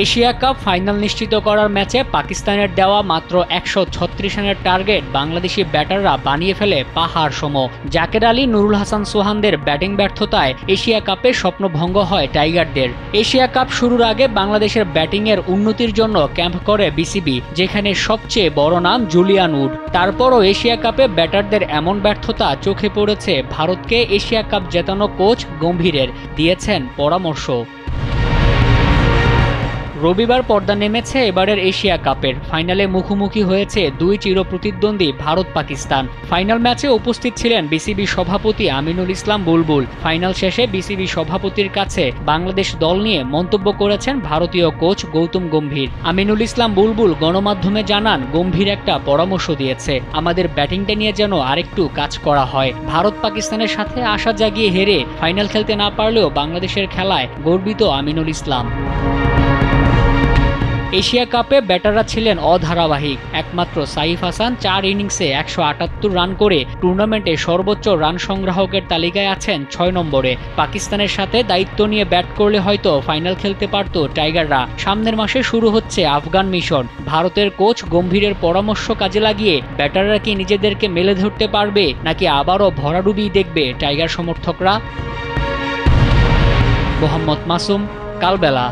Asia cup final নিশ্চিত করার ম্যাচে পাকিস্তানের দেওয়া মাত্র ১৩৬ রানের টার্গেট বাংলাদেশি ব্যাটাররা বানিয়ে ফেলে পাহাড় সম। জাকের আলী, নুরুল হাসান সোহানদের ব্যাটিং ব্যর্থতায় এশিয়া কাপে স্বপ্নভঙ্গ হয় টাইগারদের। এশিয়া কাপ শুরুর আগে বাংলাদেশের ব্যাটিংয়ের উন্নতির জন্য ক্যাম্প করে বিসিবি, যেখানে সবচেয়ে বড় নাম জুলিয়ান উড। তারপরও এশিয়া কাপে ব্যাটারদের এমন ব্যর্থতা চোখে পড়েছে ভারতকে এশিয়া কাপ জেতানো কোচ গম্ভীরের দিয়েছেন পরামর্শ। রবিবার পর্দা নেমেছে এবারের এশিয়া কাপের। ফাইনালে মুখোমুখি হয়েছে দুই চিরপ্রতিদ্বন্দ্বী ভারত পাকিস্তান। ফাইনাল ম্যাচে উপস্থিত ছিলেন বিসিবি সভাপতি আমিনুল ইসলাম বুলবুল। ফাইনাল শেষে বিসিবি সভাপতির কাছে বাংলাদেশ দল নিয়ে মন্তব্য করেছেন ভারতীয় কোচ গৌতম গম্ভীর। আমিনুল ইসলাম বুলবুল গণমাধ্যমে জানান, গম্ভীর একটা পরামর্শ দিয়েছে, আমাদের ব্যাটিংটা নিয়ে যেন আরেকটু কাজ করা হয়। ভারত পাকিস্তানের সাথে আশা জাগিয়ে হেরে ফাইনাল খেলতে না পারলেও বাংলাদেশের খেলায় গর্বিত আমিনুল ইসলাম। এশিয়া কাপে ব্যাটাররা ছিলেন অধারাবাহিক। একমাত্র সাইফ হাসান ৪ ইনিংসে ১৭৮ রান করে টুর্নামেন্টে সর্বোচ্চ রান সংগ্রাহকের তালিকায় আছেন ৬ নম্বরে। পাকিস্তানের সাথে দায়িত্ব নিয়ে ব্যাট করলে হয়তো ফাইনাল খেলতে পারত টাইগাররা। সামনের মাসে শুরু হচ্ছে আফগান মিশন। ভারতের কোচ গম্ভীরের পরামর্শ কাজে লাগিয়ে ব্যাটাররা কি নিজেদেরকে মেলে ধরতে পারবে, নাকি আবারও ভরাডুবি দেখবে টাইগার সমর্থকরা? মোহাম্মদ মাসুম, কালবেলা।